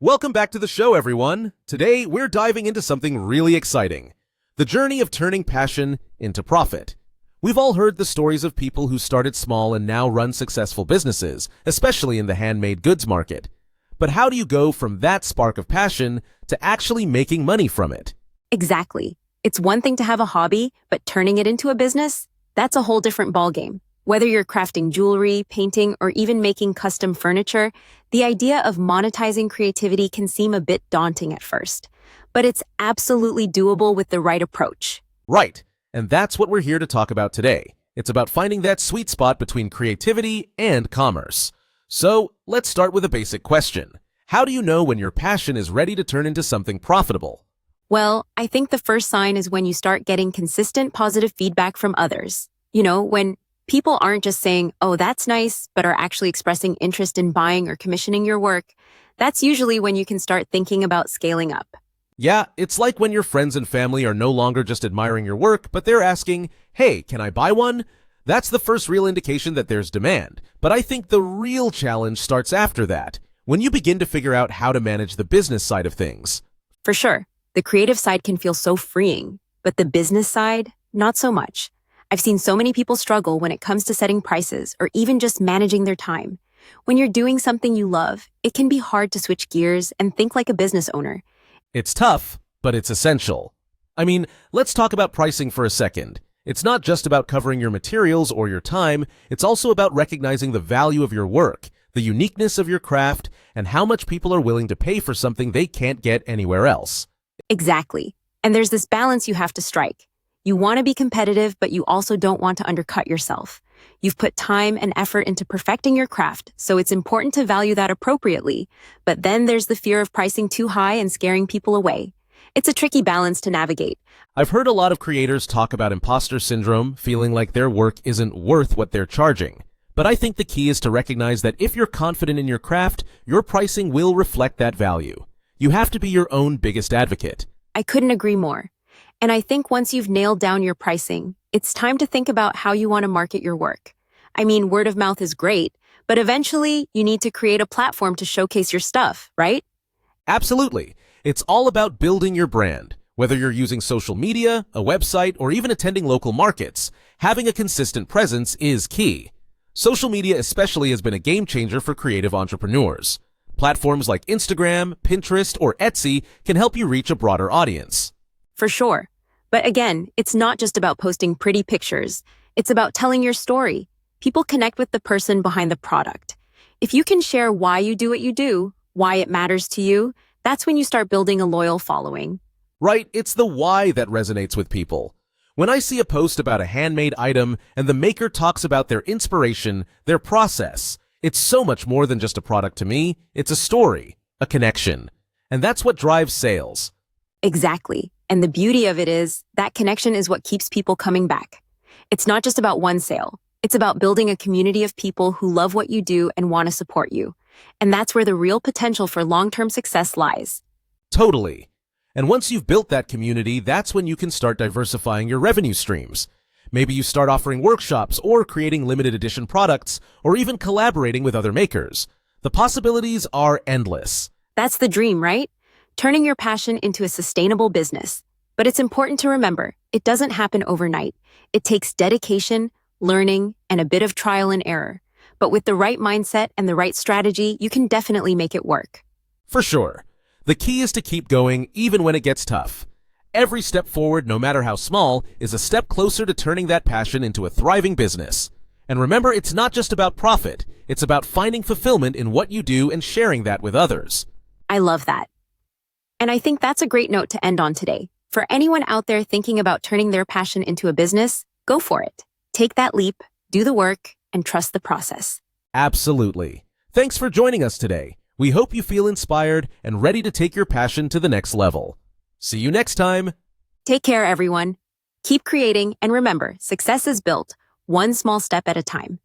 Welcome back to the show, everyone. Today, we're diving into something really exciting. The journey of turning passion into profit. We've all heard the stories of people who started small and now run successful businesses, especially in the handmade goods market. But how do you go from that spark of passion to actually making money from it? Exactly. It's one thing to have a hobby, but turning it into a business, that's a whole different ballgame. Whether you're crafting jewelry, painting, or even making custom furniture, the idea of monetizing creativity can seem a bit daunting at first. But it's absolutely doable with the right approach. Right, and that's what we're here to talk about today. It's about finding that sweet spot between creativity and commerce. So, let's start with a basic question. How do you know when your passion is ready to turn into something profitable? Well, I think the first sign is when you start getting consistent positive feedback from others. When people aren't just saying, "Oh, that's nice," but are actually expressing interest in buying or commissioning your work. That's usually when you can start thinking about scaling up. Yeah, it's like when your friends and family are no longer just admiring your work, but they're asking, "Hey, can I buy one?" That's the first real indication that there's demand. But I think the real challenge starts after that, when you begin to figure out how to manage the business side of things. For sure, the creative side can feel so freeing, but the business side, not so much. I've seen so many people struggle when it comes to setting prices or even just managing their time. When you're doing something you love, it can be hard to switch gears and think like a business owner. It's tough, but it's essential. I mean, let's talk about pricing for a second. It's not just about covering your materials or your time, it's also about recognizing the value of your work, the uniqueness of your craft, and how much people are willing to pay for something they can't get anywhere else. Exactly. And there's this balance you have to strike. You want to be competitive, but you also don't want to undercut yourself. You've put time and effort into perfecting your craft, so it's important to value that appropriately. But then there's the fear of pricing too high and scaring people away. It's a tricky balance to navigate. I've heard a lot of creators talk about imposter syndrome, feeling like their work isn't worth what they're charging. But I think the key is to recognize that if you're confident in your craft, your pricing will reflect that value. You have to be your own biggest advocate. I couldn't agree more. And I think once you've nailed down your pricing, it's time to think about how you want to market your work. I mean, word of mouth is great, but eventually you need to create a platform to showcase your stuff, right? Absolutely. It's all about building your brand. Whether you're using social media, a website, or even attending local markets, having a consistent presence is key. Social media especially has been a game changer for creative entrepreneurs. Platforms like Instagram, Pinterest, or Etsy can help you reach a broader audience. For sure. But again, it's not just about posting pretty pictures. It's about telling your story. People connect with the person behind the product. If you can share why you do what you do, why it matters to you, that's when you start building a loyal following. Right, it's the why that resonates with people. When I see a post about a handmade item and the maker talks about their inspiration, their process, it's so much more than just a product to me. It's a story, a connection. And that's what drives sales. Exactly. And the beauty of it is that connection is what keeps people coming back. It's not just about one sale. It's about building a community of people who love what you do and want to support you. And that's where the real potential for long-term success lies. Totally. And once you've built that community, that's when you can start diversifying your revenue streams. Maybe you start offering workshops or creating limited edition products or even collaborating with other makers. The possibilities are endless. That's the dream, right? Turning your passion into a sustainable business. But it's important to remember, it doesn't happen overnight. It takes dedication, learning, and a bit of trial and error. But with the right mindset and the right strategy, you can definitely make it work. For sure. The key is to keep going even when it gets tough. Every step forward, no matter how small, is a step closer to turning that passion into a thriving business. And remember, it's not just about profit. It's about finding fulfillment in what you do and sharing that with others. I love that. And I think that's a great note to end on today. For anyone out there thinking about turning their passion into a business, go for it. Take that leap, do the work, and trust the process. Absolutely. Thanks for joining us today. We hope you feel inspired and ready to take your passion to the next level. See you next time. Take care, everyone. Keep creating, and remember, success is built one small step at a time.